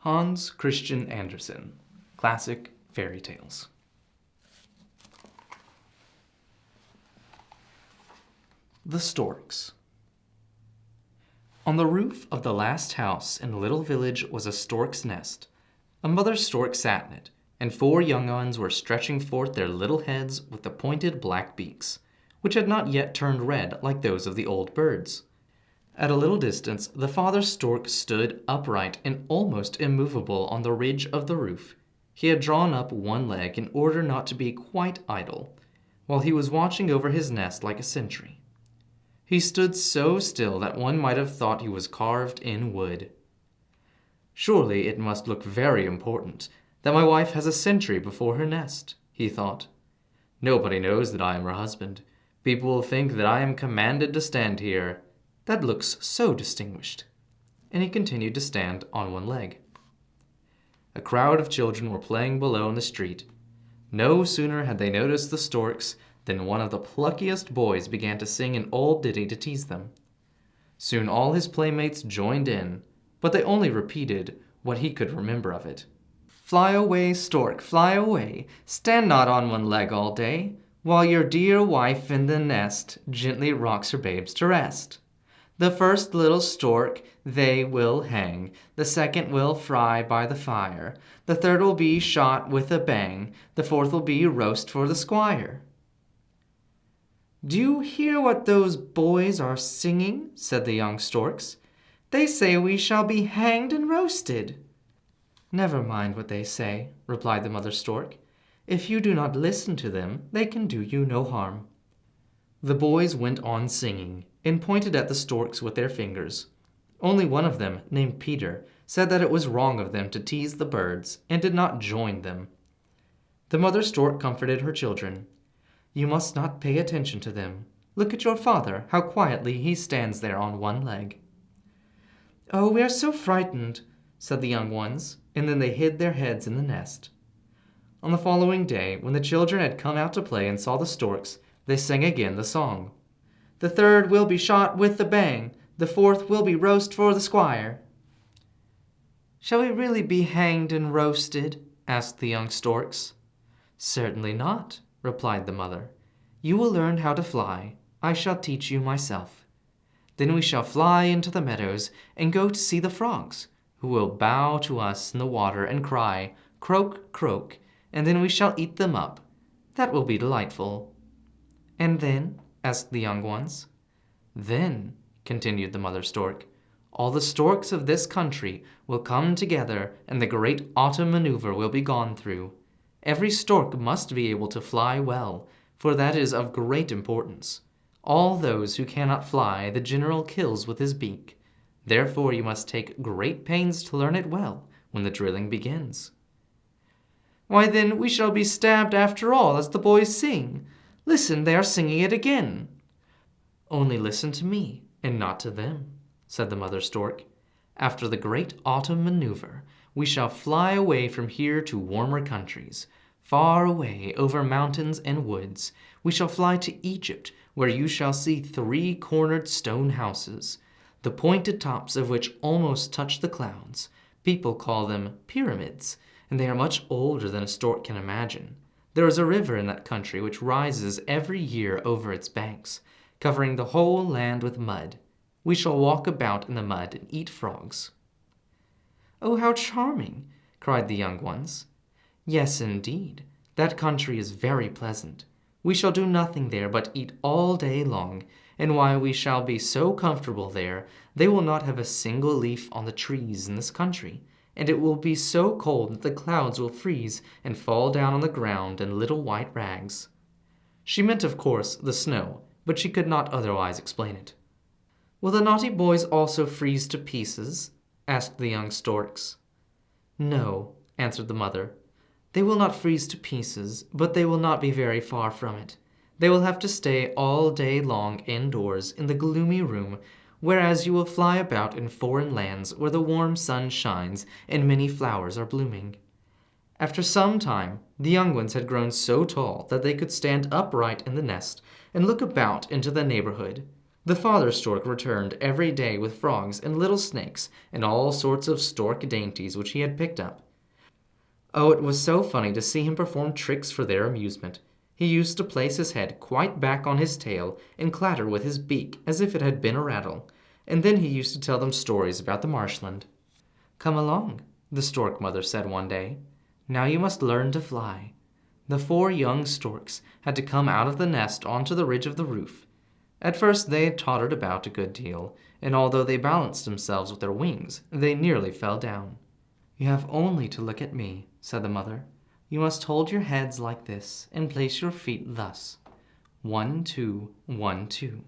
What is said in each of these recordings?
Hans Christian Andersen, Classic Fairy Tales. The Storks. On the roof of the last house in the little village was a stork's nest. A mother stork sat in it, and 4 young ones were stretching forth their little heads with the pointed black beaks, which had not yet turned red like those of the old birds. At a little distance, the father stork stood upright and almost immovable on the ridge of the roof. He had drawn up one leg in order not to be quite idle, while he was watching over his nest like a sentry. He stood so still that one might have thought he was carved in wood. Surely it must look very important that my wife has a sentry before her nest, he thought. Nobody knows that I am her husband. People will think that I am commanded to stand here. That looks so distinguished. And he continued to stand on one leg. A crowd of children were playing below in the street. No sooner had they noticed the storks than one of the pluckiest boys began to sing an old ditty to tease them. Soon all his playmates joined in, but they only repeated what he could remember of it. Fly away, stork, fly away, stand not on one leg all day, while your dear wife in the nest gently rocks her babes to rest. The first little stork they will hang, the second will fry by the fire, the third will be shot with a bang, the fourth will be roast for the squire. Do you hear what those boys are singing? Said the young storks. They say we shall be hanged and roasted. Never mind what they say, replied the mother stork. If you do not listen to them, they can do you no harm. The boys went on singing, and pointed at the storks with their fingers. Only one of them, named Peter, said that it was wrong of them to tease the birds, and did not join them. The mother stork comforted her children. You must not pay attention to them. Look at your father, how quietly he stands there on one leg. Oh, we are so frightened, said the young ones, and then they hid their heads in the nest. On the following day, when the children had come out to play and saw the storks, they sang again the song. The third will be shot with a bang, the fourth will be roast for the squire. Shall we really be hanged and roasted? Asked the young storks. Certainly not, replied the mother. You will learn how to fly. I shall teach you myself. Then we shall fly into the meadows and go to see the frogs, who will bow to us in the water and cry, croak, croak, and then we shall eat them up. That will be delightful. And then? Asked the young ones. Then, continued the mother stork, all the storks of this country will come together and the great autumn maneuver will be gone through. Every stork must be able to fly well, for that is of great importance. All those who cannot fly the general kills with his beak. Therefore you must take great pains to learn it well when the drilling begins. Why then we shall be stabbed after all as the boys sing. Listen, they are singing it again. Only listen to me, and not to them, said the mother stork. After the great autumn maneuver, we shall fly away from here to warmer countries. Far away over mountains and woods, we shall fly to Egypt, where you shall see 3-cornered stone houses, the pointed tops of which almost touch the clouds. People call them pyramids, and they are much older than a stork can imagine. There is a river in that country which rises every year over its banks, covering the whole land with mud. We shall walk about in the mud and eat frogs. Oh, how charming, cried the young ones. Yes, indeed, that country is very pleasant. We shall do nothing there but eat all day long, and while we shall be so comfortable there, they will not have a single leaf on the trees in this country, and it will be so cold that the clouds will freeze and fall down on the ground in little white rags. She meant, of course, the snow, but she could not otherwise explain it. Will the naughty boys also freeze to pieces? Asked the young storks. No, answered the mother. They will not freeze to pieces, but they will not be very far from it. They will have to stay all day long indoors in the gloomy room, whereas you will fly about in foreign lands where the warm sun shines and many flowers are blooming. After some time, the young ones had grown so tall that they could stand upright in the nest and look about into the neighborhood. The father stork returned every day with frogs and little snakes and all sorts of stork dainties which he had picked up. Oh, it was so funny to see him perform tricks for their amusement. He used to place his head quite back on his tail and clatter with his beak as if it had been a rattle, and then he used to tell them stories about the marshland. "Come along," the stork mother said one day. "Now you must learn to fly." The 4 young storks had to come out of the nest onto the ridge of the roof. At first they tottered about a good deal, and although they balanced themselves with their wings, they nearly fell down. "You have only to look at me," said the mother. "You must hold your heads like this, and place your feet thus. 1, 2, 1, 2.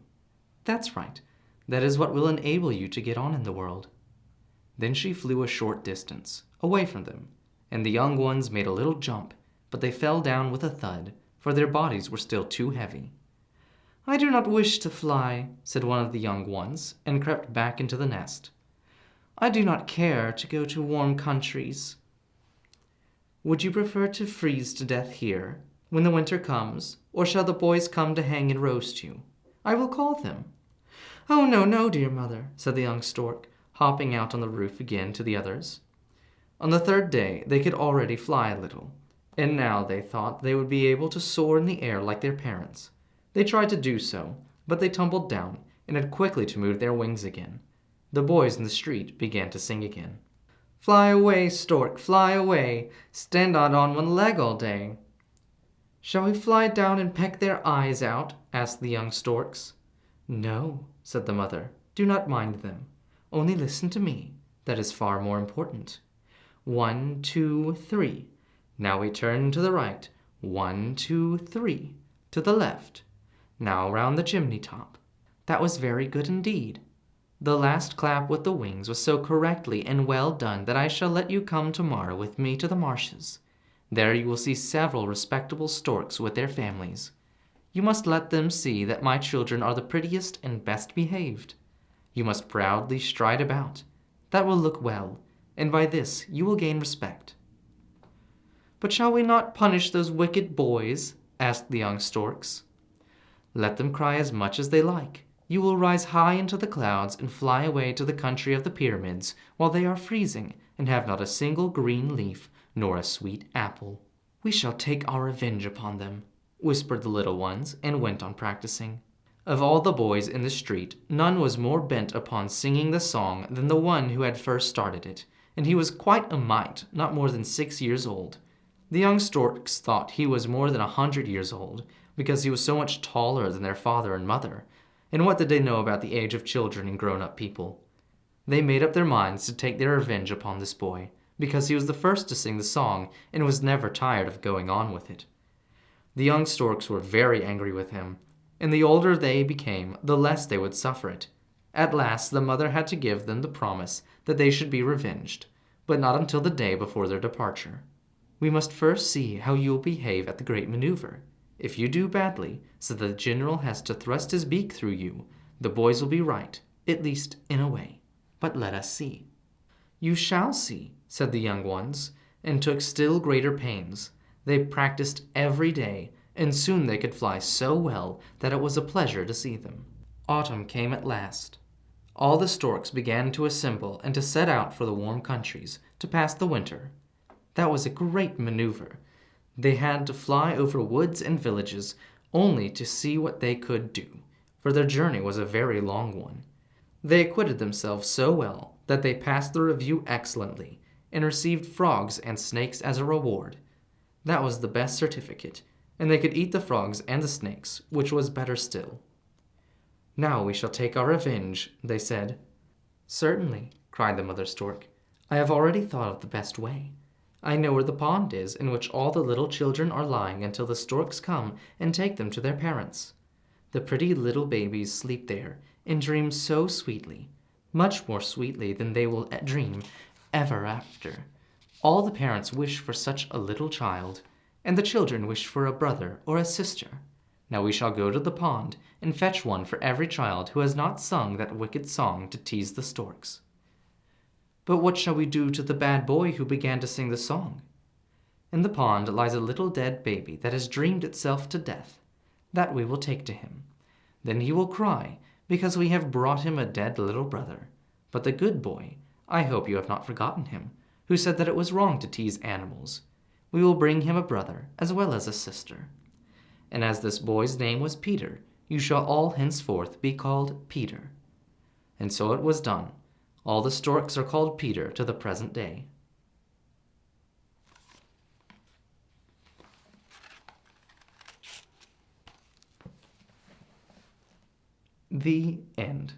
That's right. That is what will enable you to get on in the world." Then she flew a short distance, away from them, and the young ones made a little jump, but they fell down with a thud, for their bodies were still too heavy. "I do not wish to fly," said one of the young ones, and crept back into the nest. "I do not care to go to warm countries." "Would you prefer to freeze to death here, when the winter comes, or shall the boys come to hang and roast you? I will call them." "Oh, no, no, dear mother," said the young stork, hopping out on the roof again to the others. On the 3rd day they could already fly a little, and now they thought they would be able to soar in the air like their parents. They tried to do so, but they tumbled down and had quickly to move their wings again. The boys in the street began to sing again. "Fly away, stork, fly away, stand not on one leg all day." "Shall we fly down and peck their eyes out?" asked the young storks. "No," said the mother, "do not mind them. Only listen to me. That is far more important. 1, 2, 3. Now we turn to the right. 1, 2, 3. To the left. Now round the chimney top." That was very good indeed. The last clap with the wings was so correctly and well done that I shall let you come tomorrow with me to the marshes. There you will see several respectable storks with their families. You must let them see that my children are the prettiest and best behaved. You must proudly stride about. That will look well, and by this you will gain respect." "But shall we not punish those wicked boys?" asked the young storks. "Let them cry as much as they like. You will rise high into the clouds and fly away to the country of the pyramids while they are freezing and have not a single green leaf nor a sweet apple." "We shall take our revenge upon them," whispered the little ones, and went on practicing. Of all the boys in the street, none was more bent upon singing the song than the one who had first started it, and he was quite a mite, not more than 6 years old. The young storks thought he was more than 100 years old, because he was so much taller than their father and mother, and what did they know about the age of children and grown-up people? They made up their minds to take their revenge upon this boy, because he was the first to sing the song and was never tired of going on with it. The young storks were very angry with him, and the older they became, the less they would suffer it. At last the mother had to give them the promise that they should be revenged, but not until the day before their departure. "We must first see how you will behave at the great maneuver. If you do badly, so that the general has to thrust his beak through you, the boys will be right, at least in a way. But let us see." "You shall see," said the young ones, and took still greater pains. They practiced every day, and soon they could fly so well that it was a pleasure to see them. Autumn came at last. All the storks began to assemble and to set out for the warm countries, to pass the winter. That was a great maneuver. They had to fly over woods and villages, only to see what they could do, for their journey was a very long one. They acquitted themselves so well that they passed the review excellently, and received frogs and snakes as a reward. That was the best certificate, and they could eat the frogs and the snakes, which was better still. "Now we shall take our revenge," they said. "Certainly," cried the mother stork. "I have already thought of the best way. I know where the pond is in which all the little children are lying until the storks come and take them to their parents. The pretty little babies sleep there and dream so sweetly, much more sweetly than they will dream ever after. All the parents wish for such a little child, and the children wish for a brother or a sister. Now we shall go to the pond and fetch one for every child who has not sung that wicked song to tease the storks." "But what shall we do to the bad boy who began to sing the song?" "In the pond lies a little dead baby that has dreamed itself to death. That we will take to him. Then he will cry, because we have brought him a dead little brother. But the good boy, I hope you have not forgotten him, who said that it was wrong to tease animals. We will bring him a brother as well as a sister. And as this boy's name was Peter, you shall all henceforth be called Peter." And so it was done. All the storks are called Peter to the present day. The end.